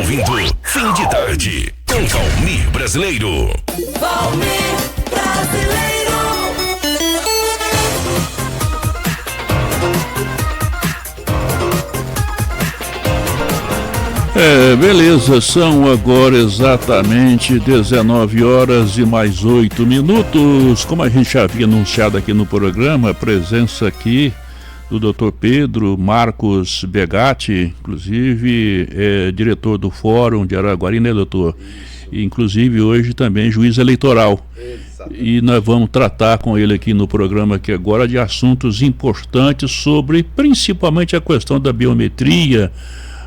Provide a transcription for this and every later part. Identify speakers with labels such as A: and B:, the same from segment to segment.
A: ouvindo Fim de Tarde com Valmir Brasileiro.
B: Valmir Brasileiro.
C: Beleza, são agora exatamente 19 horas e mais 8 minutos. Como a gente já havia anunciado aqui no programa, a presença aqui do Dr. Pedro Marcos Begatti, inclusive diretor do Fórum de Araguari, né, doutor? E, inclusive hoje também juiz eleitoral. E nós vamos tratar com ele aqui no programa aqui agora de assuntos importantes sobre principalmente a questão da biometria,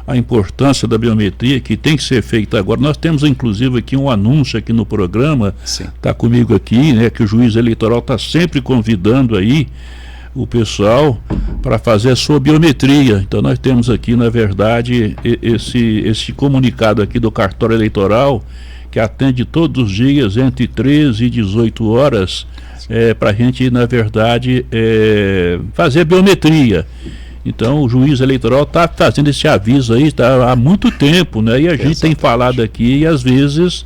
C: a importância da biometria que tem que ser feita agora. Nós temos inclusive aqui um anúncio aqui no programa, está comigo aqui, né, que o juiz eleitoral está sempre convidando aí o pessoal para fazer a sua biometria. Então nós temos aqui, na verdade, esse comunicado aqui do cartório eleitoral, que atende todos os dias entre 13 e 18 horas, para a gente, na verdade, fazer a biometria. Então o juiz eleitoral está fazendo esse aviso aí há muito tempo, né? E a gente tem falado aqui e às vezes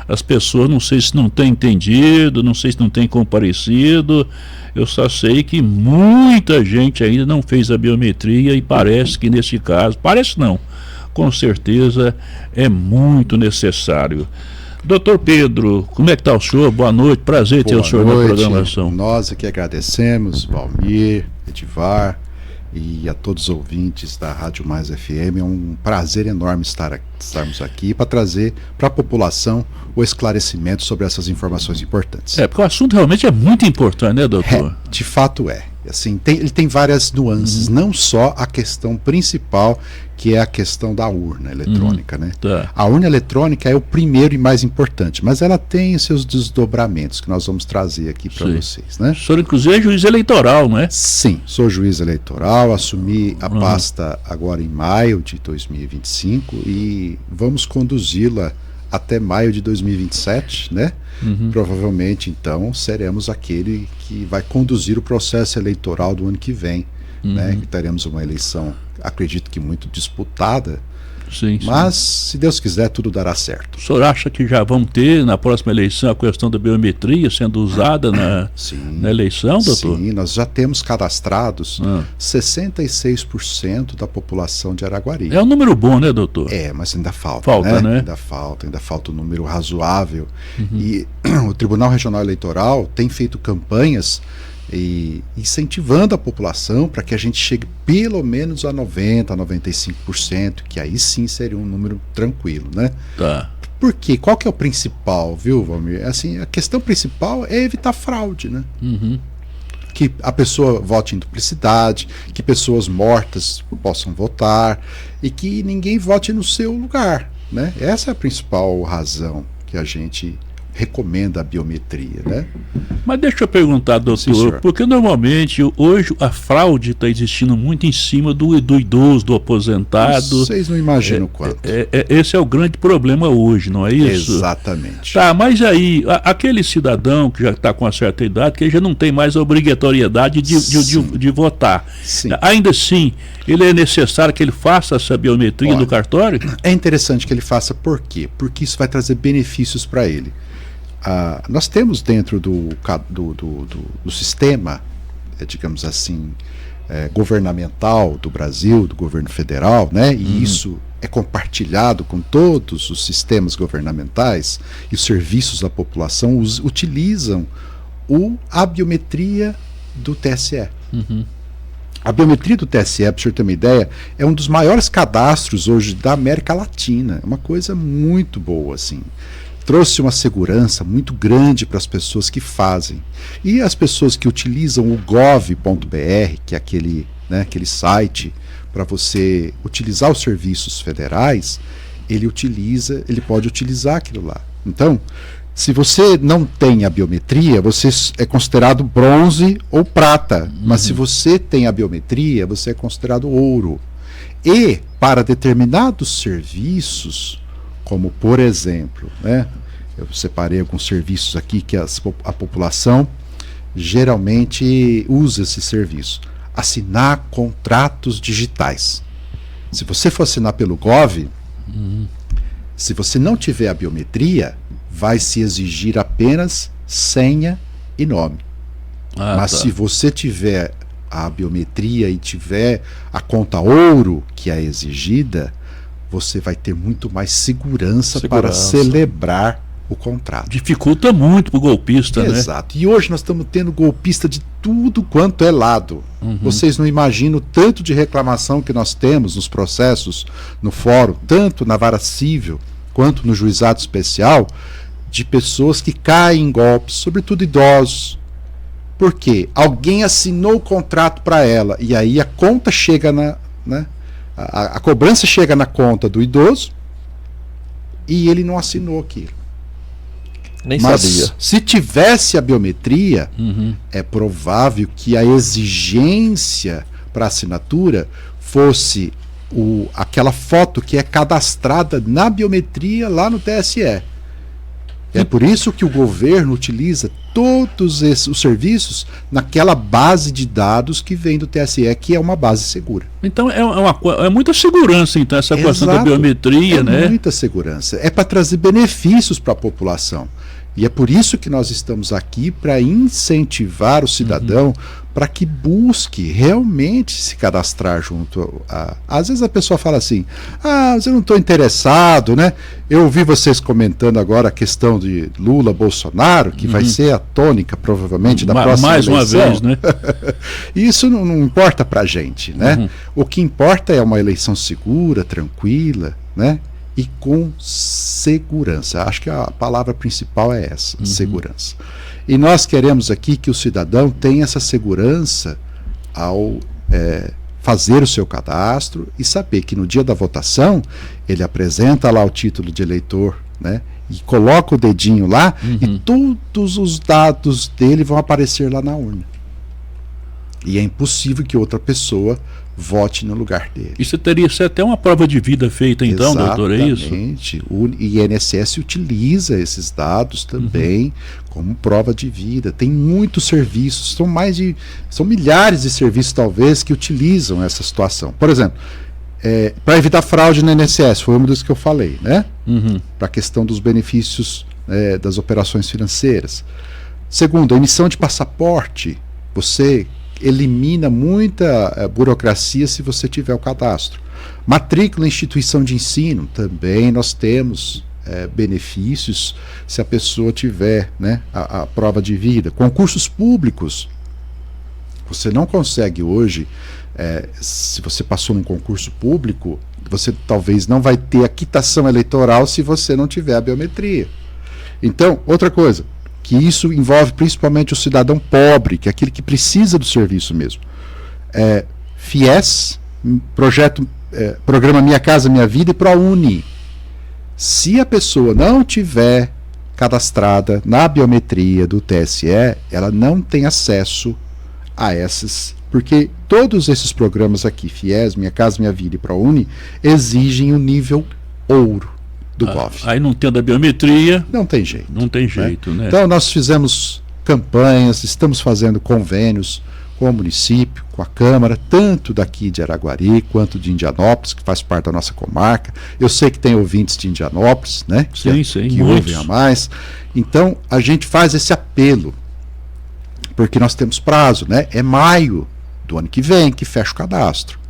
C: as pessoas, não sei se não têm entendido, não sei se não têm comparecido. Eu só sei que muita gente ainda não fez a biometria e parece que nesse caso, parece não, com certeza é muito necessário. Doutor Pedro, como é que está o senhor? Boa noite, prazer ter o senhor na programação.
D: Nós aqui agradecemos, Valmir, Edivar e a todos os ouvintes da Rádio Mais FM. É um prazer enorme estarmos aqui para trazer para a população o esclarecimento sobre essas informações importantes.
C: Porque o assunto realmente é muito importante, né, doutor?
D: De fato é. Assim, ele tem várias nuances, não só a questão principal, que é a questão da urna eletrônica, né?
C: Tá.
D: A urna eletrônica é o primeiro e mais importante, mas ela tem seus desdobramentos que nós vamos trazer aqui para vocês, né?
C: O senhor inclusive é juiz eleitoral, não é?
D: Sim, sou juiz eleitoral, assumi a pasta agora em maio de 2025 e vamos conduzi-la até maio de 2027, né? Provavelmente, então, seremos aquele que vai conduzir o processo eleitoral do ano que vem, né? Que teremos uma eleição, acredito que muito disputada, mas, se Deus quiser, tudo dará certo.
C: O senhor acha que já vamos ter, na próxima eleição, a questão da biometria sendo usada na eleição, doutor?
D: Sim, nós já temos cadastrados 66% da população de Araguari.
C: É um número bom, né, doutor?
D: Mas ainda falta,
C: né?
D: Ainda falta um número razoável. E o Tribunal Regional Eleitoral tem feito campanhas e incentivando a população para que a gente chegue pelo menos a 90%, a 95%, que aí sim seria um número tranquilo, né?
C: Tá.
D: Por quê? Qual que é o principal, viu, Valmir? Assim, a questão principal é evitar fraude, né? Que a pessoa vote em duplicidade, que pessoas mortas possam votar e que ninguém vote no seu lugar, né? Essa é a principal razão que a gente recomenda a biometria, né?
C: Mas deixa eu perguntar, doutor, porque normalmente hoje a fraude está existindo muito em cima do idoso, do aposentado.
D: Vocês não imaginam quanto.
C: Esse é o grande problema hoje, não é isso?
D: Exatamente.
C: Tá, mas aí, aquele cidadão que já está com uma certa idade, que já não tem mais a obrigatoriedade de votar.
D: Sim.
C: Ainda assim, ele é necessário que ele faça essa biometria do cartório?
D: É interessante que ele faça, por quê? Porque isso vai trazer benefícios para ele. Nós temos dentro do sistema, digamos assim, governamental do Brasil, do governo federal, né? E isso é compartilhado com todos os sistemas governamentais e os serviços da população utilizam a biometria do TSE. A biometria do TSE, para o senhor ter uma ideia, é um dos maiores cadastros hoje da América Latina. É uma coisa muito boa, assim. Trouxe uma segurança muito grande para as pessoas que fazem. E as pessoas que utilizam o gov.br, que é aquele site para você utilizar os serviços federais, ele pode utilizar aquilo lá. Então, se você não tem a biometria, você é considerado bronze ou prata. Mas se você tem a biometria, você é considerado ouro. E para determinados serviços, como por exemplo, né, eu separei alguns serviços aqui que a população geralmente usa esse serviço. Assinar contratos digitais. Se você for assinar pelo Gov, Se você não tiver a biometria, vai se exigir apenas senha e nome. Mas se você tiver a biometria e tiver a conta ouro que é exigida, você vai ter muito mais segurança para celebrar o contrato.
C: Dificulta muito para o golpista, né?
D: Exato. E hoje nós estamos tendo golpista de tudo quanto é lado. Vocês não imaginam o tanto de reclamação que nós temos nos processos, no fórum, tanto na vara civil quanto no juizado especial, de pessoas que caem em golpes, sobretudo idosos. Por quê? Alguém assinou o contrato para ela e aí a conta chega a cobrança chega na conta do idoso e ele não assinou aquilo.
E: Nem
D: Mas
E: sabia.
D: se tivesse a biometria, é provável que a exigência para assinatura fosse aquela foto que é cadastrada na biometria lá no TSE. É por isso que o governo utiliza todos os serviços naquela base de dados que vem do TSE, que é uma base segura.
C: Então é muita segurança, então, essa questão da biometria, né?
D: Muita segurança. É para trazer benefícios para a população. E é por isso que nós estamos aqui, para incentivar o cidadão para que busque realmente se cadastrar junto a... Às vezes a pessoa fala assim, mas eu não estou interessado, né? Eu ouvi vocês comentando agora a questão de Lula, Bolsonaro, que vai ser a tônica, provavelmente, da próxima eleição.
C: Mais uma vez, né?
D: Isso não importa para a gente, né? O que importa é uma eleição segura, tranquila, né? E com segurança. Acho que a palavra principal é essa, segurança. E nós queremos aqui que o cidadão tenha essa segurança ao fazer o seu cadastro e saber que no dia da votação ele apresenta lá o título de eleitor, né? E coloca o dedinho lá e todos os dados dele vão aparecer lá na urna. E é impossível que outra pessoa vote no lugar dele.
C: Isso teria que ser até uma prova de vida feita, então, doutor, é isso?
D: Exatamente. O INSS utiliza esses dados também como prova de vida. Tem muitos serviços, são milhares de serviços, talvez, que utilizam essa situação. Por exemplo, para evitar fraude no INSS, foi uma das que eu falei, né? Para a questão dos benefícios das operações financeiras. Segundo, a emissão de passaporte, você elimina muita burocracia se você tiver o cadastro. Matrícula em instituição de ensino, também nós temos benefícios se a pessoa tiver, né, a prova de vida. Concursos públicos, você não consegue hoje, se você passou num concurso público, você talvez não vai ter a quitação eleitoral se você não tiver a biometria. Então, outra coisa, que isso envolve principalmente o cidadão pobre, que é aquele que precisa do serviço mesmo. FIES, programa Minha Casa Minha Vida, e ProUni. Se a pessoa não tiver cadastrada na biometria do TSE, ela não tem acesso a essas, porque todos esses programas aqui, FIES, Minha Casa Minha Vida e ProUni, exigem o nível ouro do GOV.
C: Aí não tendo a biometria...
D: Não tem jeito.
C: Não tem jeito, né?
D: Então nós fizemos campanhas, estamos fazendo convênios com o município, com a Câmara, tanto daqui de Araguari quanto de Indianópolis, que faz parte da nossa comarca. Eu sei que tem ouvintes de Indianópolis, né?
C: Sim,
D: que ouvem a mais. Então a gente faz esse apelo, porque nós temos prazo, né? É maio do ano que vem que fecha o cadastro.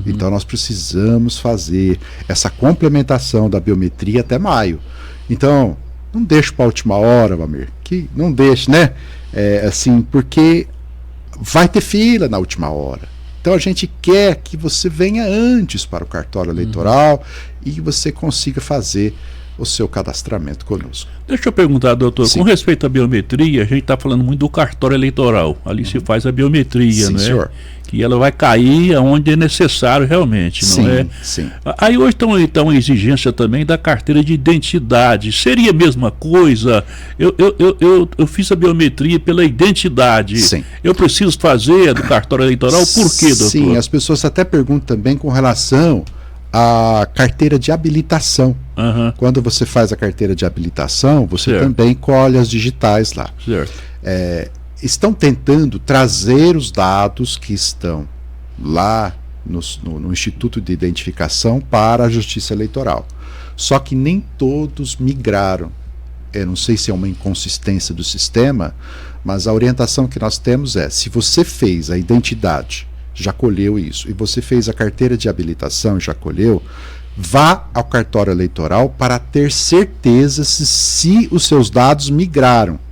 D: Então nós precisamos fazer essa complementação da biometria até maio. Então, não deixe para a última hora, Valmir, que não deixe, né? Assim, porque vai ter fila na última hora. Então a gente quer que você venha antes para o cartório eleitoral e que você consiga fazer o seu cadastramento conosco.
C: Deixa eu perguntar, doutor, com respeito à biometria, a gente está falando muito do cartório eleitoral. Ali se faz a biometria, né?
D: Senhor.
C: Que ela vai cair onde é necessário realmente, não é?
D: Sim.
C: Aí hoje então a exigência também da carteira de identidade. Seria a mesma coisa? Eu fiz a biometria pela identidade.
D: Sim.
C: Eu preciso fazer do cartório eleitoral, por quê, doutor?
D: Sim, as pessoas até perguntam também com relação à carteira de habilitação. Quando você faz a carteira de habilitação, você também colhe as digitais lá.
C: Certo.
D: Estão tentando trazer os dados que estão lá no Instituto de Identificação para a Justiça Eleitoral. Só que nem todos migraram. Eu não sei se é uma inconsistência do sistema, mas a orientação que nós temos é, se você fez a identidade, já colheu isso, e você fez a carteira de habilitação, já colheu, vá ao cartório eleitoral para ter certeza se os seus dados migraram.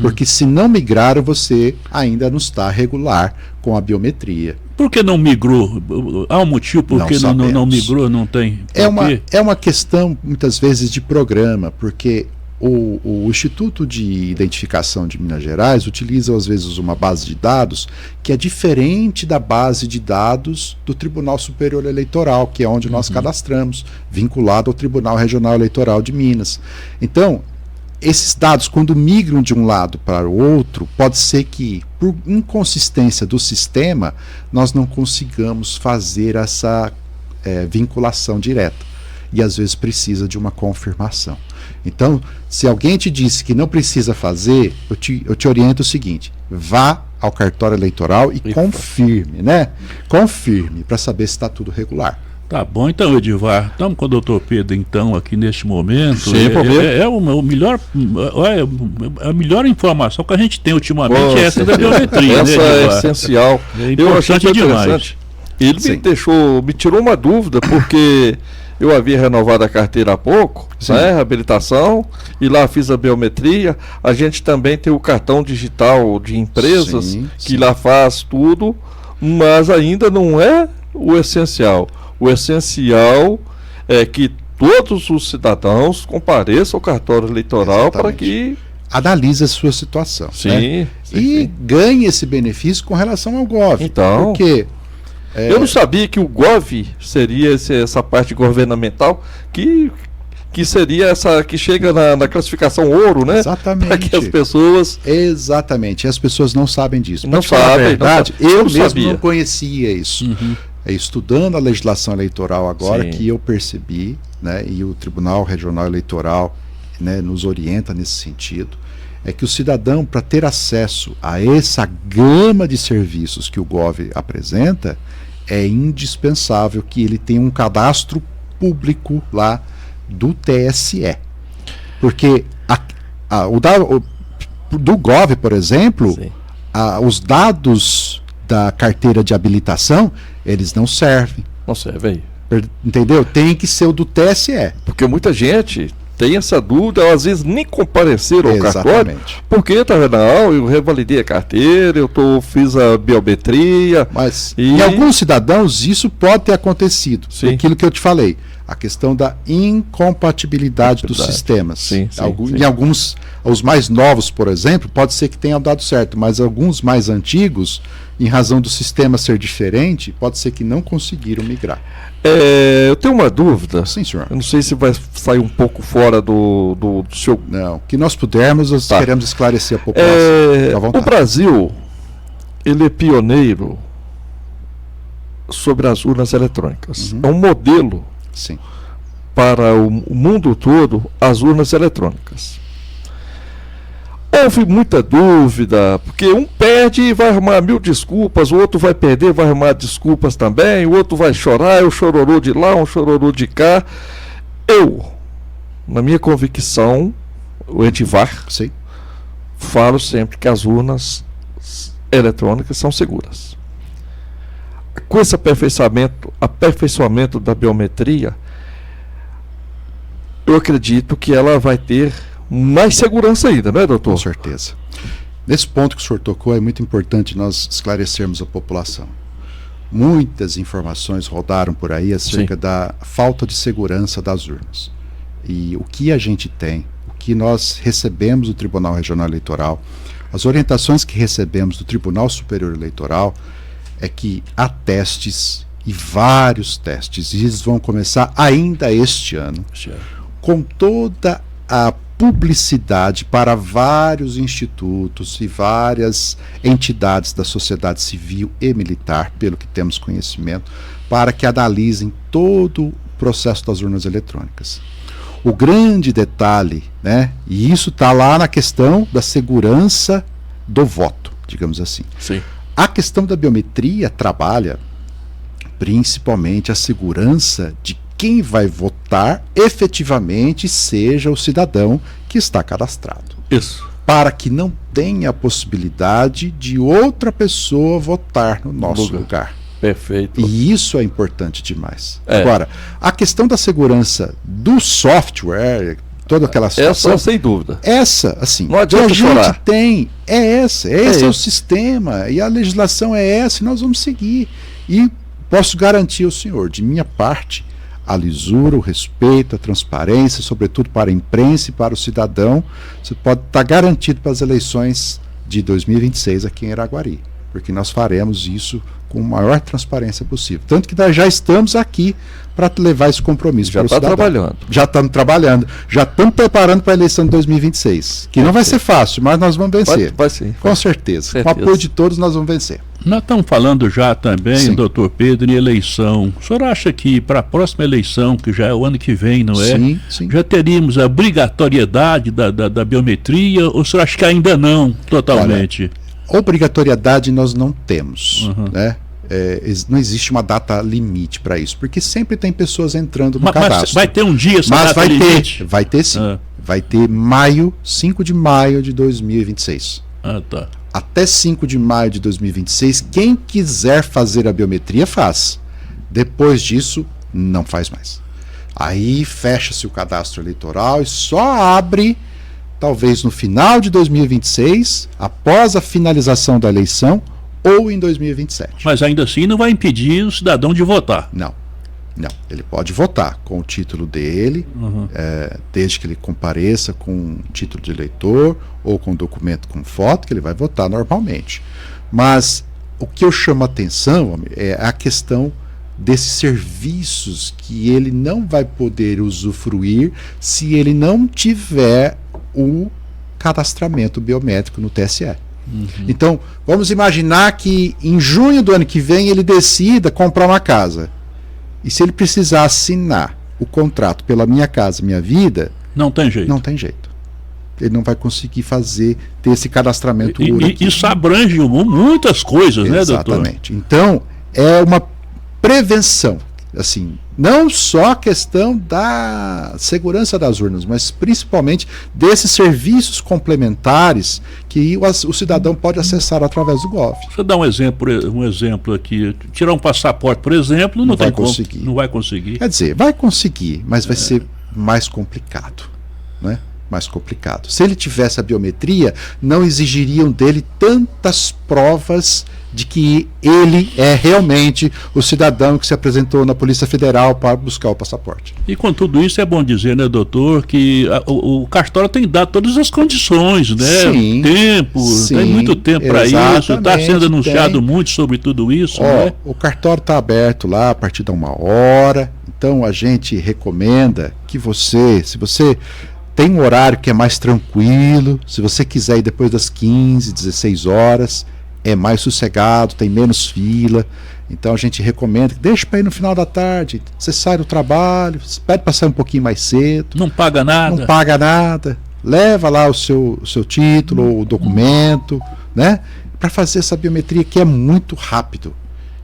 D: Porque se não migraram, você ainda não está regular com a biometria.
C: Por que não migrou? Há um motivo por que não migrou? Não tem?
D: É uma questão, muitas vezes, de programa, porque o Instituto de Identificação de Minas Gerais utiliza, às vezes, uma base de dados que é diferente da base de dados do Tribunal Superior Eleitoral, que é onde nós cadastramos, vinculado ao Tribunal Regional Eleitoral de Minas. Então, esses dados, quando migram de um lado para o outro, pode ser que, por inconsistência do sistema, nós não consigamos fazer essa vinculação direta. E às vezes precisa de uma confirmação. Então, se alguém te disse que não precisa fazer, eu te oriento o seguinte: vá ao cartório eleitoral e confirme, né? Confirme, para saber se está tudo regular.
C: Tá bom, então, Edivar, estamos com o doutor Pedro, então, aqui neste momento.
E: Sim,
C: a melhor informação que a gente tem ultimamente é essa da biometria.
E: Essa é essencial.
C: Eu achei
E: demais. Ele me tirou uma dúvida, porque eu havia renovado a carteira há pouco, né, habilitação, e lá fiz a biometria. A gente também tem o cartão digital de empresas, que lá faz tudo, mas ainda não é o essencial. O essencial é que todos os cidadãos compareçam ao cartório eleitoral para que
D: analise a sua situação.
E: Sim,
D: né? E ganhe esse benefício com relação ao GOV.
E: Então,
D: porque
E: eu não sabia que o GOV seria essa parte governamental que seria essa que chega na classificação ouro, né?
D: Exatamente.
E: Para que as pessoas...
D: Exatamente. E as pessoas não sabem disso.
E: Não sabem,
D: verdade, eu mesmo
E: sabia.
D: não conhecia isso. Estudando a legislação eleitoral agora que eu percebi, né, e o Tribunal Regional Eleitoral, né, nos orienta nesse sentido, é que o cidadão, para ter acesso a essa gama de serviços que o GOV apresenta, é indispensável que ele tenha um cadastro público lá do TSE. Porque do GOV, por exemplo, os dados da carteira de habilitação, eles não servem.
E: Não serve aí.
D: Entendeu? Tem que ser o do TSE.
E: Porque muita gente tem essa dúvida, às vezes nem compareceram ao cartório, porque tá vendo, eu revalidei a carteira, fiz a biometria.
D: Mas em alguns cidadãos isso pode ter acontecido. Aquilo que eu te falei, a questão da incompatibilidade dos sistemas. Em alguns, os mais novos, por exemplo, pode ser que tenha dado certo, mas alguns mais antigos, em razão do sistema ser diferente, pode ser que não conseguiram migrar.
E: Eu tenho uma dúvida.
D: Sim, senhor.
E: Eu não sei se vai sair um pouco fora do seu...
D: Não, que nós pudermos, nós queremos esclarecer a população.
E: O Brasil, ele é pioneiro sobre as urnas eletrônicas. É um modelo para o mundo todo, as urnas eletrônicas. Houve muita dúvida, porque um perde e vai arrumar 1000 desculpas, o outro vai perder, vai arrumar desculpas também, o outro vai chorar, o chororô de lá, um chororô de cá. Eu, na minha convicção, o Edivar, falo sempre que as urnas eletrônicas são seguras. Com esse aperfeiçoamento da biometria, eu acredito que ela vai ter mais segurança ainda, né, doutor?
D: Com certeza. Nesse ponto que o senhor tocou, é muito importante nós esclarecermos a população. Muitas informações rodaram por aí acerca da falta de segurança das urnas. E o que a gente tem, o que nós recebemos do Tribunal Regional Eleitoral, as orientações que recebemos do Tribunal Superior Eleitoral, é que há testes, e vários testes, e eles vão começar ainda este ano, com toda a publicidade para vários institutos e várias entidades da sociedade civil e militar, pelo que temos conhecimento, para que analisem todo o processo das urnas eletrônicas. O grande detalhe, né, e isso está lá na questão da segurança do voto, digamos assim. A questão da biometria trabalha principalmente a segurança de quem vai votar efetivamente seja o cidadão que está cadastrado.
C: Isso.
D: Para que não tenha a possibilidade de outra pessoa votar no nosso lugar.
E: Perfeito.
D: E isso é importante demais. Agora, a questão da segurança do software, toda aquela situação...
E: Essa, sem dúvida.
D: Essa, assim,
E: não adianta
D: que a
E: chorar.
D: gente tem, esse é o sistema, e a legislação é essa, e nós vamos seguir. E posso garantir ao senhor, de minha parte, a lisura, o respeito, a transparência, sobretudo para a imprensa e para o cidadão, você pode estar garantido para as eleições de 2026 aqui em Araguari, porque nós faremos isso com a maior transparência possível. Tanto que nós já estamos aqui para levar esse compromisso para o cidadão. Já estamos trabalhando. Já estamos preparando para a eleição de 2026, que não vai ser fácil, mas nós vamos vencer.
E: Vai sim.
D: Com certeza. Com o apoio de todos, nós vamos vencer.
C: Nós estamos falando já também, doutor Pedro, em eleição. O senhor acha que para a próxima eleição, que já é o ano que vem, não é?
D: Sim, sim.
C: Já teríamos a obrigatoriedade da biometria, ou o senhor acha que ainda não, totalmente?
D: Olha, obrigatoriedade nós não temos, né? Não existe uma data limite para isso, porque sempre tem pessoas entrando no cadastro.
C: Mas vai ter um dia essa
D: data
C: limite?
D: Vai ter sim. Vai ter 5 de maio de 2026.
C: Tá.
D: Até 5 de maio de 2026, quem quiser fazer a biometria faz. Depois disso, não faz mais. Aí fecha-se o cadastro eleitoral e só abre, talvez no final de 2026, após a finalização da eleição, ou em 2027.
C: Mas ainda assim não vai impedir o cidadão de votar.
D: Não. Ele pode votar com o título dele, desde que ele compareça com título de eleitor ou com documento com foto, que ele vai votar normalmente. Mas o que eu chamo a atenção é a questão desses serviços que ele não vai poder usufruir se ele não tiver o cadastramento biométrico no TSE. Então, vamos imaginar que em junho do ano que vem ele decida comprar uma casa. E se ele precisar assinar o contrato pela Minha Casa Minha Vida...
C: Não tem jeito.
D: Não tem jeito. Ele não vai conseguir ter esse cadastramento único.
C: Isso abrange muitas coisas, né, doutor?
D: Exatamente. Então, é uma prevenção. Assim, não só a questão da segurança das urnas, mas principalmente desses serviços complementares que o cidadão pode acessar através do Gov.
C: Você dá um exemplo aqui. Tirar um passaporte, por exemplo, não tem
D: conseguir.
C: Não vai conseguir.
D: Quer dizer, vai conseguir, mas vai ser mais complicado, né? Mais complicado. Se ele tivesse a biometria, não exigiriam dele tantas provas de que ele é realmente o cidadão que se apresentou na Polícia Federal para buscar o passaporte.
C: E com tudo isso é bom dizer, né, doutor, que o cartório tem dado todas as condições, né?
D: Sim,
C: tempo, tem muito tempo para isso, está sendo anunciado muito sobre tudo isso, né?
D: O cartório está aberto lá a partir de 1h, então a gente recomenda que se você tem um horário que é mais tranquilo, se você quiser ir depois das 15, 16 horas, é mais sossegado, tem menos fila. Então a gente recomenda que deixe para ir no final da tarde. Você sai do trabalho, pede para sair um pouquinho mais cedo.
C: Não paga nada.
D: Não paga nada. Leva lá o seu título, o documento, né? Para fazer essa biometria que é muito rápido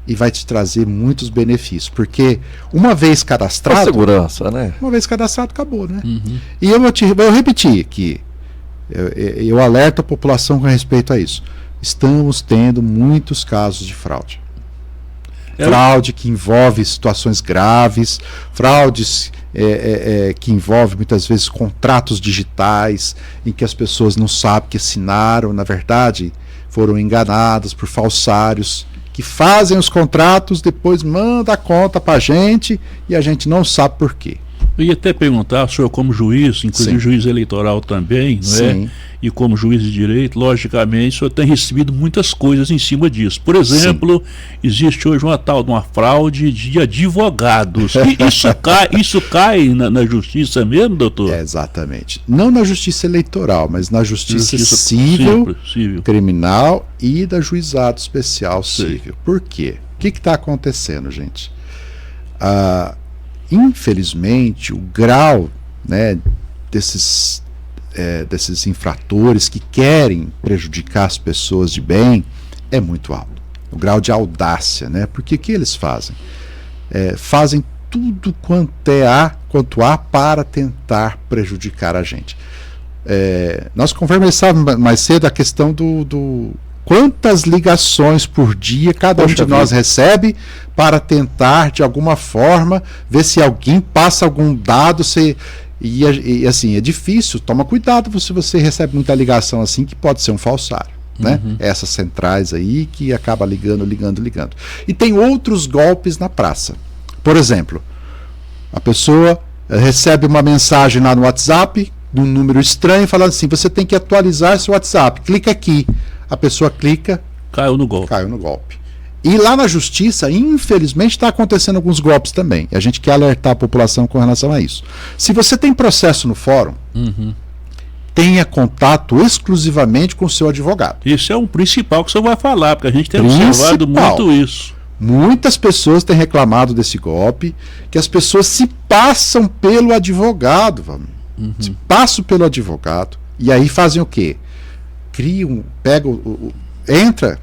D: e vai te trazer muitos benefícios. Porque uma vez cadastrado...
E: A segurança, né?
D: Uma vez cadastrado, acabou, né? E eu vou repetir aqui. Eu alerto a população com respeito a isso. Estamos tendo muitos casos de fraude. Fraude que envolve situações graves, fraudes que envolvem muitas vezes contratos digitais, em que as pessoas não sabem que assinaram, na verdade foram enganadas por falsários, que fazem os contratos, depois mandam a conta para a gente e a gente não sabe por quê.
C: Eu ia até perguntar, o senhor como juiz, inclusive juiz eleitoral também, não é? E como juiz de direito, logicamente, o senhor tem recebido muitas coisas em cima disso. Por exemplo, existe hoje uma tal de uma fraude de advogados. E isso cai na justiça mesmo, doutor?
D: Exatamente. Não na justiça eleitoral, mas na justiça civil, criminal e da juizado especial civil. Por quê? O que está acontecendo, gente? Infelizmente, o grau, né, desses infratores que querem prejudicar as pessoas de bem é muito alto. O grau de audácia, né? Porque o que eles fazem? Fazem tudo quanto há para tentar prejudicar a gente. Nós conversávamos mais cedo a questão do quantas ligações por dia cada um de nós recebe para tentar, de alguma forma, ver se alguém passa algum dado. E assim, é difícil. Toma cuidado se você recebe muita ligação assim, que pode ser um falsário. Né? Essas centrais aí que acaba ligando. E tem outros golpes na praça. Por exemplo, a pessoa recebe uma mensagem lá no WhatsApp, de um número estranho, falando assim: você tem que atualizar seu WhatsApp, clica aqui. A pessoa clica, caiu no golpe. E lá na justiça, infelizmente, está acontecendo alguns golpes também. E a gente quer alertar a população com relação a isso. Se você tem processo no fórum, tenha contato exclusivamente com o seu advogado.
C: Isso é o principal que você vai falar, porque a gente tem observado muito isso.
D: Muitas pessoas têm reclamado desse golpe, que as pessoas se passam pelo advogado, se passam pelo advogado, e aí fazem o quê?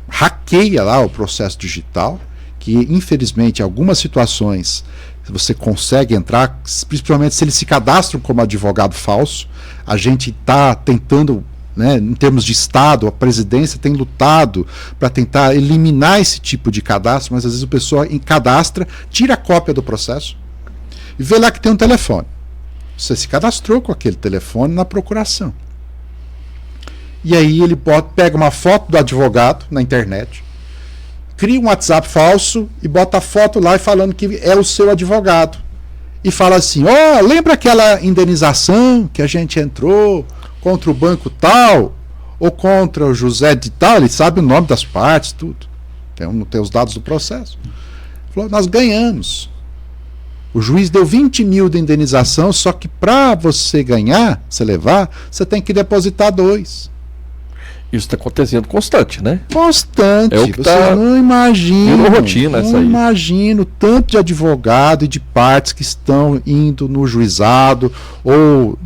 D: Hackeia lá o processo digital, que infelizmente em algumas situações você consegue entrar, principalmente se eles se cadastram como advogado falso. A gente está tentando, né, em termos de Estado, a presidência tem lutado para tentar eliminar esse tipo de cadastro, mas às vezes o pessoal cadastra, tira a cópia do processo e vê lá que tem um telefone. Você se cadastrou com aquele telefone na procuração. E aí ele pega uma foto do advogado na internet, cria um WhatsApp falso e bota a foto lá e falando que é o seu advogado. E fala assim: lembra aquela indenização que a gente entrou contra o banco tal, ou contra o José de tal? Ele sabe o nome das partes, tudo. Tem os dados do processo. Falou: nós ganhamos. O juiz deu 20 mil de indenização, só que para você ganhar, você levar, você tem que depositar 2.
E: Isso está acontecendo constante, né?
D: Constante. Você não imagina. Rotina essa aí. Não imagina o tanto de advogado e de partes que estão indo no juizado ou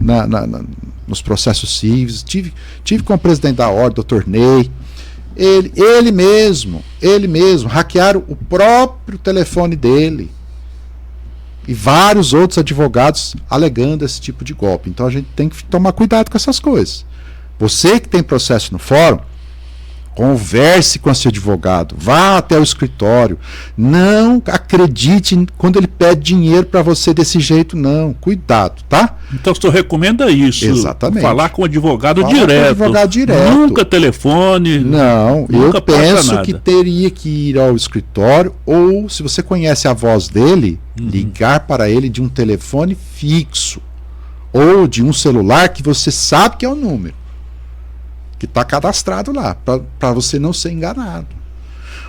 D: nos processos civis. Tive com o presidente da ordem, Dr. Ney. Ele mesmo, hackearam o próprio telefone dele. E vários outros advogados alegando esse tipo de golpe. Então a gente tem que tomar cuidado com essas coisas. Você que tem processo no fórum, converse com seu advogado, vá até o escritório. Não acredite quando ele pede dinheiro para você desse jeito, não. Cuidado, tá?
C: Então o senhor recomenda isso?
D: Exatamente.
C: Falar com o advogado direto. Nunca telefone.
D: Não, eu penso que teria que ir ao escritório, ou se você conhece a voz dele, ligar para ele de um telefone fixo ou de um celular que você sabe que é o número que está cadastrado lá, para você não ser enganado.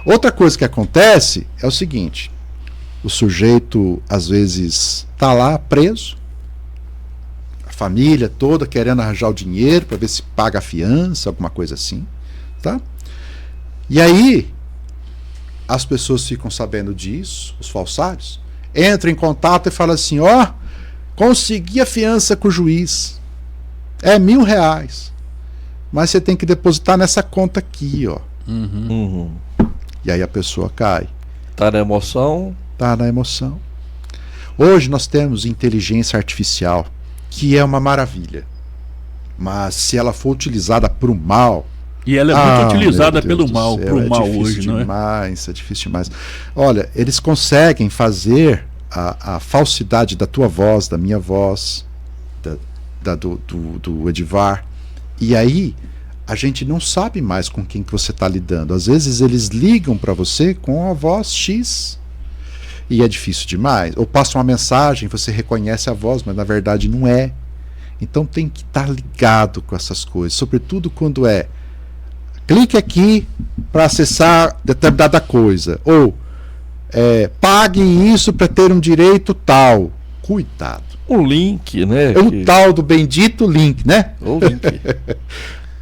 D: Outra coisa que acontece é o seguinte: o sujeito às vezes está lá preso, a família toda querendo arranjar o dinheiro para ver se paga a fiança, alguma coisa assim, tá? E aí as pessoas ficam sabendo disso, os falsários, entram em contato e falam assim: consegui a fiança com o juiz, é R$1.000. Mas você tem que depositar nessa conta aqui, E aí a pessoa cai.
E: Tá na emoção.
D: Hoje nós temos inteligência artificial, que é uma maravilha. Mas se ela for utilizada para o mal...
C: E ela é muito utilizada pelo mal, hoje, não é?
D: É difícil demais. Olha, eles conseguem fazer a falsidade da tua voz, da minha voz, do Edivar. E aí, a gente não sabe mais com quem que você está lidando. Às vezes eles ligam para você com a voz X. E é difícil demais. Ou passa uma mensagem, você reconhece a voz, mas na verdade não é. Então tem que estar ligado com essas coisas. Sobretudo quando clique aqui para acessar determinada coisa. Ou pague isso para ter um direito tal. Cuidado.
E: Um link, né?
D: Tal do bendito link, né?
E: O link.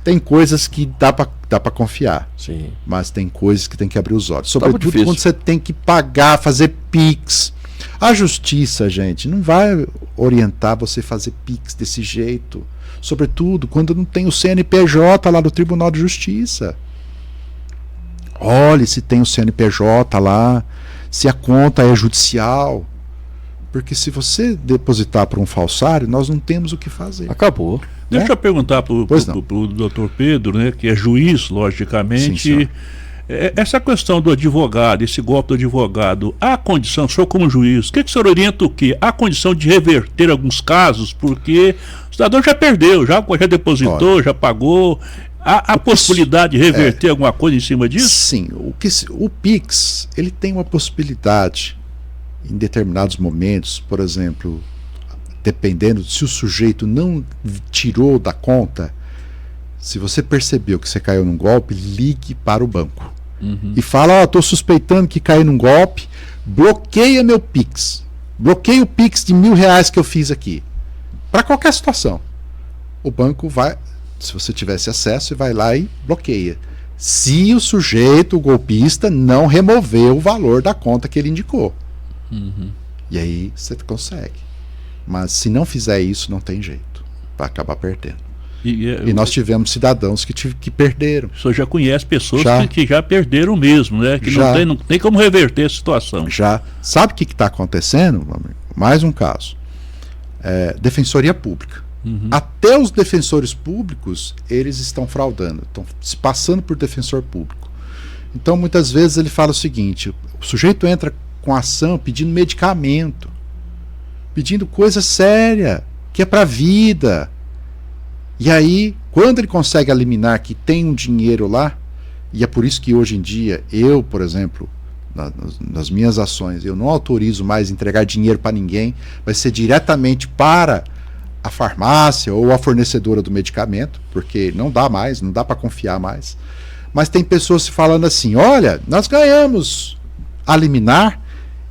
D: Tem coisas que dá para confiar.
E: Sim.
D: Mas tem coisas que tem que abrir os olhos. Sobretudo quando você tem que pagar, fazer Pix. A justiça, gente, não vai orientar você a fazer Pix desse jeito. Sobretudo quando não tem o CNPJ lá do Tribunal de Justiça. Olhe se tem o CNPJ lá, se a conta é judicial. Porque se você depositar para um falsário, nós não temos o que fazer.
E: Acabou.
C: Deixa eu perguntar para o
D: Pois
C: doutor Pedro, né, que é juiz, logicamente.
D: Sim,
C: essa questão do advogado, esse golpe do advogado, há condição, o senhor como juiz, o que o senhor orienta o quê? Há condição de reverter alguns casos, porque o cidadão já perdeu, já depositou, já pagou. Há possibilidade de reverter alguma coisa em cima disso?
D: Sim, o Pix, ele tem uma possibilidade em determinados momentos, por exemplo, dependendo se o sujeito não tirou da conta, se você percebeu que você caiu num golpe, ligue para o banco. E fala, estou suspeitando que caí num golpe, bloqueia meu Pix. Bloqueia o Pix de R$1.000 que eu fiz aqui. Para qualquer situação. O banco vai, se você tivesse acesso, vai lá e bloqueia. Se o sujeito, o golpista, não removeu o valor da conta que ele indicou. E aí você consegue. Mas se não fizer isso, não tem jeito. Vai acabar perdendo. E nós tivemos cidadãos que perderam.
C: O senhor já conhece pessoas que já perderam mesmo, né? Que não tem como reverter a situação.
D: Já. Sabe o que está acontecendo, meu amigo? Mais um caso. Defensoria Pública. Até os defensores públicos, eles estão fraudando, estão se passando por defensor público. Então, muitas vezes ele fala o seguinte, o sujeito entra com ação pedindo medicamento, pedindo coisa séria, que é para a vida. E aí, quando ele consegue eliminar que tem um dinheiro lá, e é por isso que hoje em dia, eu, por exemplo, nas minhas ações, eu não autorizo mais entregar dinheiro para ninguém, vai ser diretamente para a farmácia ou a fornecedora do medicamento, porque não dá mais, não dá para confiar mais. Mas tem pessoas falando assim, olha, nós ganhamos a liminar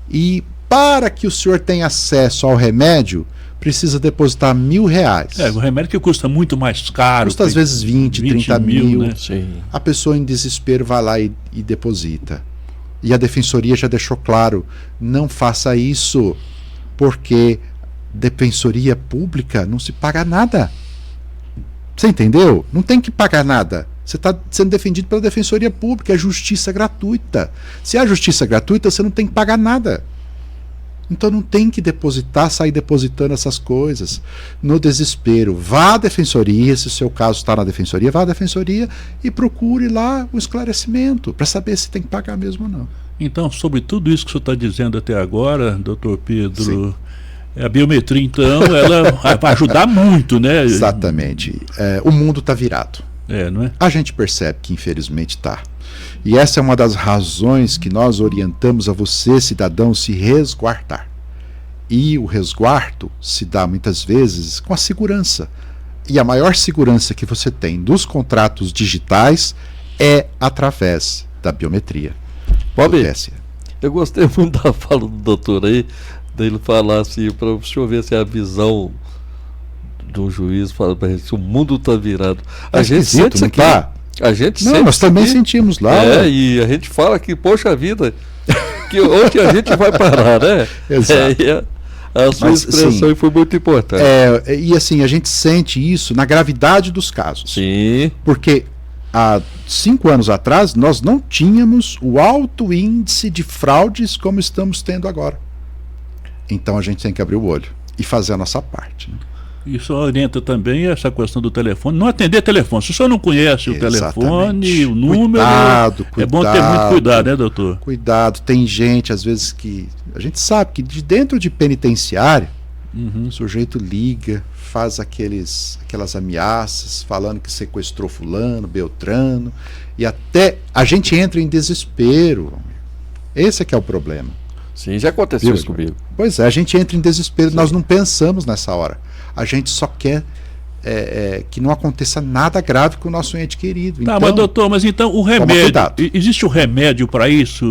D: e para que o senhor tenha acesso ao remédio, precisa depositar R$1.000.
C: O remédio que custa muito mais caro.
D: Custa às vezes 20, 30 mil.
C: Né?
D: A pessoa em desespero vai lá e deposita. E a defensoria já deixou claro, não faça isso, porque defensoria pública não se paga nada. Você entendeu? Não tem que pagar nada. Você está sendo defendido pela defensoria pública, é justiça gratuita. Se há justiça gratuita, você não tem que pagar nada. Então não tem que depositar, sair depositando essas coisas no desespero. Vá à defensoria, se o seu caso está na defensoria, vá à defensoria e procure lá o esclarecimento para saber se tem que pagar mesmo ou não.
C: Então, sobre tudo isso que o senhor está dizendo até agora, doutor Pedro,
D: Sim.
C: A biometria, então, ela vai ajudar muito, né?
D: Exatamente. O mundo está virado.
C: Não é?
D: A gente percebe que infelizmente está. E essa é uma das razões que nós orientamos a você, cidadão, se resguardar. E o resguardo se dá muitas vezes com a segurança. E a maior segurança que você tem dos contratos digitais é através da biometria.
E: Bob, eu gostei muito da fala do doutor aí, dele falar assim, para o senhor ver se a visão do juiz fala para gente, o mundo está virado. A gente sente isso aqui. A gente
D: não, nós também sentimos lá.
E: E a gente fala que, poxa vida, que onde a gente vai parar, né?
D: Exato.
E: A sua expressão foi muito importante.
D: E assim, a gente sente isso na gravidade dos casos.
E: Sim.
D: Porque há 5 anos atrás, nós não tínhamos o alto índice de fraudes como estamos tendo agora. Então a gente tem que abrir o olho e fazer a nossa parte. Né?
C: Isso orienta também essa questão do telefone. Não atender telefone. Se o senhor não conhece o telefone, o número, é bom ter muito cuidado, né, doutor?
D: Cuidado. Tem gente, às vezes, que a gente sabe que de dentro de penitenciário, o sujeito liga, faz aquelas ameaças, falando que sequestrou fulano, beltrano, e até a gente entra em desespero. Esse é que é o problema.
E: Sim, já aconteceu isso comigo.
D: Pois é, a gente entra em desespero, nós não pensamos nessa hora. A gente só quer que não aconteça nada grave com o nosso ente querido.
C: Tá, mas doutor, então o remédio, existe um remédio para isso,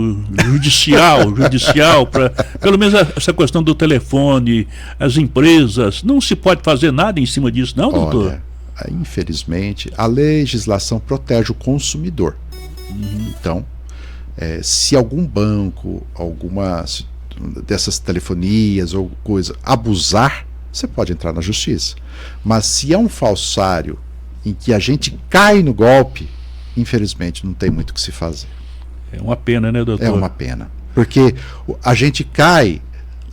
C: judicial, para pelo menos essa questão do telefone, as empresas, não se pode fazer nada em cima disso, não, doutor?
D: Olha, infelizmente, a legislação protege o consumidor. Então, se algum banco, alguma dessas telefonias ou coisa abusar, você pode entrar na justiça. Mas se é um falsário em que a gente cai no golpe, infelizmente não tem muito o que se fazer.
C: É uma pena, né, doutor?
D: É uma pena. Porque a gente cai,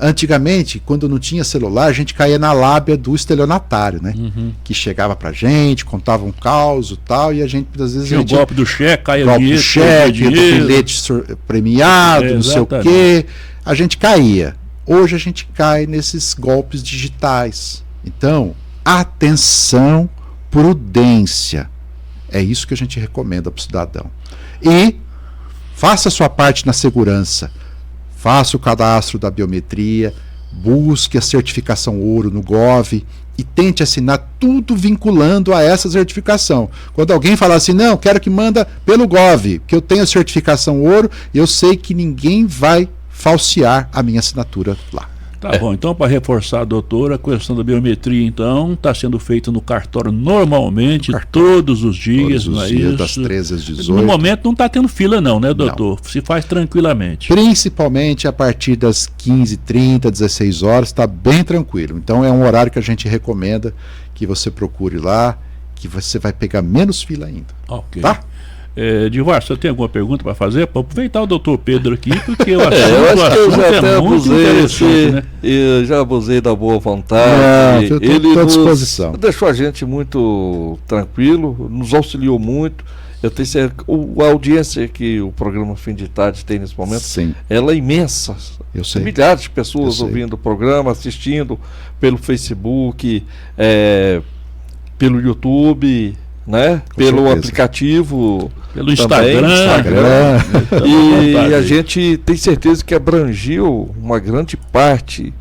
D: Antigamente, quando não tinha celular, a gente caía na lábia do estelionatário, né? Que chegava pra gente, contava um caos e tal, e a gente, às vezes...
C: Tinha o golpe do cheque, caia
D: golpe
C: dinheiro,
D: do cheque, do bilhete premiado, não sei o quê. A gente caía. Hoje a gente cai nesses golpes digitais. Então, atenção, prudência. É isso que a gente recomenda para o cidadão. E faça a sua parte na segurança. Faça o cadastro da biometria, busque a certificação ouro no Gov e tente assinar tudo vinculando a essa certificação. Quando alguém falar assim, não, quero que manda pelo Gov, que eu tenho a certificação ouro e eu sei que ninguém vai falsear a minha assinatura lá.
C: Tá bom, então para reforçar, doutor, a questão da biometria, então, está sendo feita no cartório normalmente, todos os dias,
D: todos os dias, das 13 às 18.
C: No momento não está tendo fila não, né, doutor? Não. Se faz tranquilamente.
D: Principalmente a partir das 15h30, 16 horas, está bem tranquilo. Então é um horário que a gente recomenda que você procure lá, que você vai pegar menos fila ainda. Ok. Tá?
C: Divar, você tem alguma pergunta para fazer? Para aproveitar o doutor Pedro aqui, porque
E: eu acho que eu já até abusei, né? Eu já abusei da boa vontade.
D: Ele estou à disposição.
E: Deixou a gente muito tranquilo, nos auxiliou muito. Eu tenho a audiência que o programa Fim de Tarde tem nesse momento, sim, ela é imensa.
D: Eu sei.
E: Milhares de pessoas ouvindo o programa, assistindo pelo Facebook, pelo YouTube, né? Pelo certeza. Aplicativo,
C: pelo Instagram.
E: E a gente tem certeza que abrangiu uma grande parte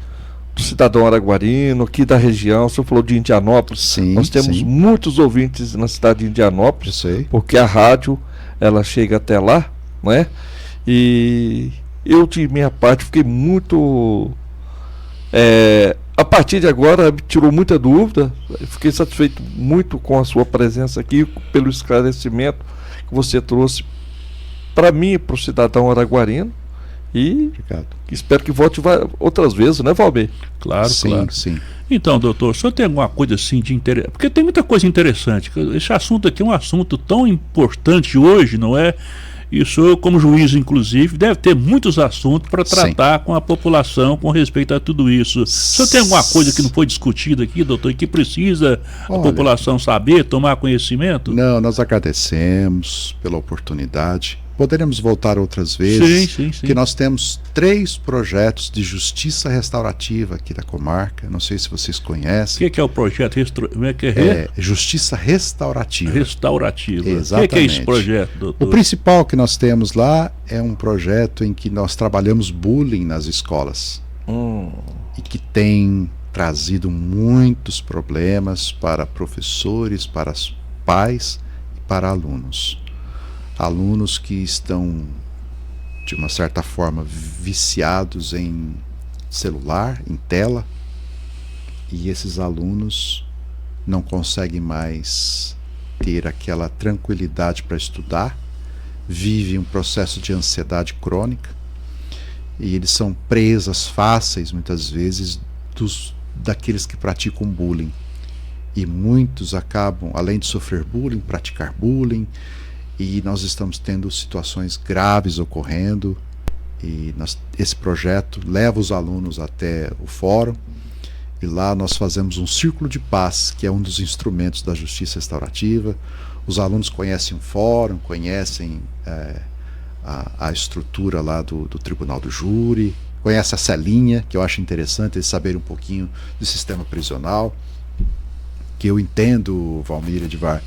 E: do cidadão araguarino aqui da região. O senhor falou de Indianópolis.
D: Sim,
E: nós temos muitos ouvintes na cidade de Indianópolis, porque a rádio ela chega até lá, né? E eu, de minha parte, fiquei muito a partir de agora me tirou muita dúvida. Fiquei satisfeito muito com a sua presença aqui, pelo esclarecimento que você trouxe para mim e para o cidadão araguarino. E obrigado. Espero que volte outras vezes, né, Valber?
C: Claro,
D: sim,
C: claro.
D: Sim.
C: Então, doutor, o senhor tem alguma coisa assim de interessante? Porque tem muita coisa interessante. Esse assunto aqui é um assunto tão importante hoje, não é? E o senhor, como juiz, inclusive, deve ter muitos assuntos para tratar com a população com respeito a tudo isso. O senhor tem alguma coisa que não foi discutida aqui, doutor, e que precisa a população saber, tomar conhecimento?
D: Não, nós agradecemos pela oportunidade. Poderemos voltar outras vezes,
C: sim.
D: porque nós temos 3 projetos de justiça restaurativa aqui da comarca. Não sei se vocês conhecem.
C: O que é o projeto?
D: Justiça restaurativa.
C: Restaurativa.
D: Exatamente.
C: O que é esse projeto, doutor?
D: O principal que nós temos lá é um projeto em que nós trabalhamos bullying nas escolas. E que tem trazido muitos problemas para professores, para pais e para alunos. Alunos que estão, de uma certa forma, viciados em celular, em tela, e esses alunos não conseguem mais ter aquela tranquilidade para estudar, vivem um processo de ansiedade crônica, e eles são presas fáceis, muitas vezes, daqueles que praticam bullying. E muitos acabam, além de sofrer bullying, praticar bullying. E nós estamos tendo situações graves ocorrendo, e esse projeto leva os alunos até o fórum, e lá nós fazemos um círculo de paz, que é um dos instrumentos da justiça restaurativa. Os alunos conhecem o fórum, conhecem a estrutura lá do tribunal do júri, conhecem a celinha, que eu acho interessante eles saberem um pouquinho do sistema prisional, que eu entendo, Valmir, Edivar,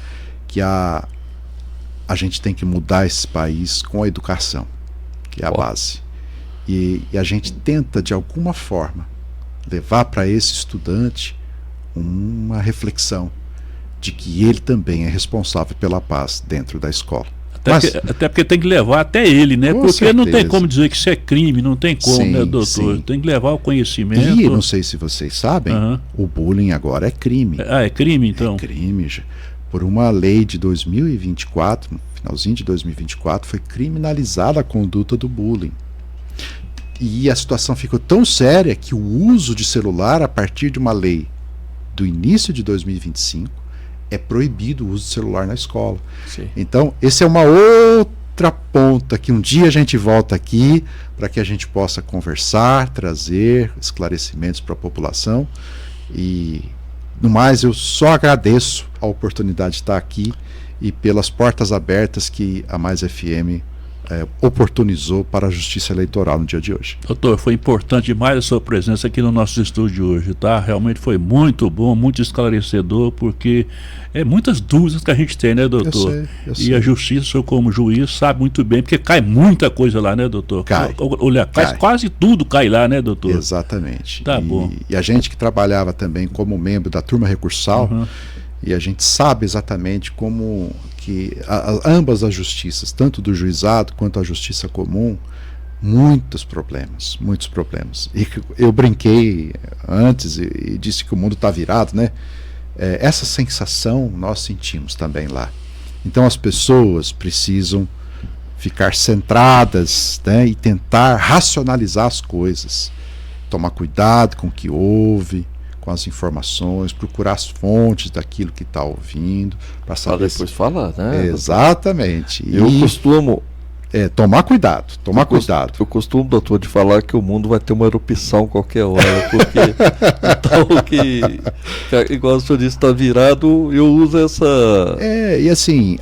D: que a gente tem que mudar esse país com a educação, que é a base. E a gente tenta, de alguma forma, levar para esse estudante uma reflexão de que ele também é responsável pela paz dentro da escola.
C: Até porque tem que levar até ele, né? Porque
D: certeza.
C: Não tem como dizer que isso é crime, não tem como, né, doutor? Sim. Tem que levar o conhecimento.
D: E não sei se vocês sabem, o bullying agora é crime.
C: É crime, então?
D: É crime, já. Por uma lei de 2024, no finalzinho de 2024, foi criminalizada a conduta do bullying. E a situação ficou tão séria que o uso de celular, a partir de uma lei do início de 2025, é proibido o uso de celular na escola. Sim. Então, esse é uma outra ponta que um dia a gente volta aqui para que a gente possa conversar, trazer esclarecimentos para a população. E no mais, eu só agradeço a oportunidade de estar aqui e pelas portas abertas que a Mais FM oportunizou para a Justiça Eleitoral no dia de hoje.
C: Doutor, foi importante demais a sua presença aqui no nosso estúdio hoje, tá? Realmente foi muito bom, muito esclarecedor, porque muitas dúvidas que a gente tem, né, doutor?
D: Eu sei.
C: E a Justiça, o senhor como juiz, sabe muito bem, porque cai muita coisa lá, né, doutor? Olha, quase tudo cai lá, né, doutor?
D: Exatamente.
C: Tá bom.
D: E a gente que trabalhava também como membro da turma recursal, e a gente sabe exatamente como que ambas as justiças, tanto do juizado quanto a justiça comum, muitos problemas. E eu brinquei antes e disse que o mundo está virado, né? Essa sensação nós sentimos também lá. Então as pessoas precisam ficar centradas, né, e tentar racionalizar as coisas, tomar cuidado com o que ouve, com as informações, procurar as fontes daquilo que está ouvindo, para saber
E: depois falar, né?
D: Exatamente.
E: Eu costumo
D: tomar cuidado.
E: Eu costumo, doutor, de falar que o mundo vai ter uma erupção qualquer hora, porque então que igual o senhor disse, está virado, eu uso essa...
D: E assim,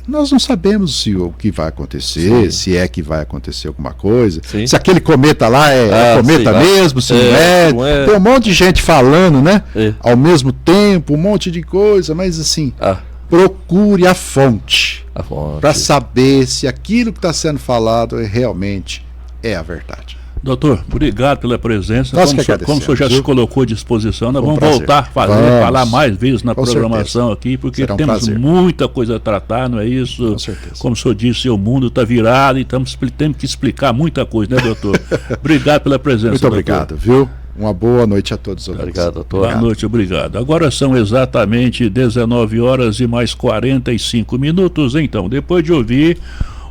D: nós não sabemos o que vai acontecer, se é que vai acontecer alguma coisa, se aquele cometa lá é cometa mesmo, se não é. Tem um monte de gente falando, né? Ao mesmo tempo, um monte de coisa, mas assim... Procure a fonte para saber se aquilo que está sendo falado realmente é a verdade.
C: Doutor, obrigado pela presença. Como o senhor já se colocou à disposição, nós vamos voltar a falar mais vezes na programação aqui, porque temos muita coisa a tratar, não é isso?
D: Com certeza.
C: Como o senhor disse, o mundo está virado e temos que explicar muita coisa, né, doutor? Obrigado pela presença.
D: Muito obrigado, viu? Uma boa noite a todos.
E: Obrigado, doutor.
C: Boa noite, obrigado. Agora são exatamente 19 horas e mais 45 minutos. Então, depois de ouvir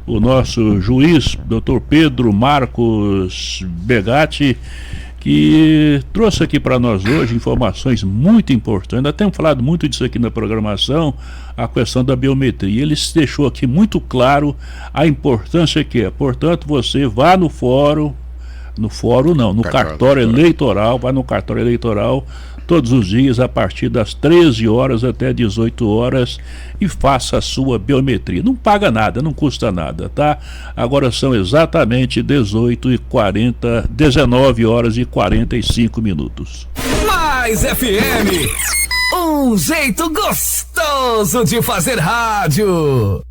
C: o nosso juiz, Dr. Pedro Marcos Begatti, que trouxe aqui para nós hoje informações muito importantes. Nós temos falado muito disso aqui na programação, a questão da biometria. Ele deixou aqui muito claro a importância que é. Portanto, você vá no fórum, no cartório eleitoral, vai no cartório eleitoral todos os dias a partir das 13 horas até 18 horas e faça a sua biometria. Não paga nada, não custa nada, tá? Agora são exatamente 19 horas e 45 minutos.
B: Mais FM, um jeito gostoso de fazer rádio.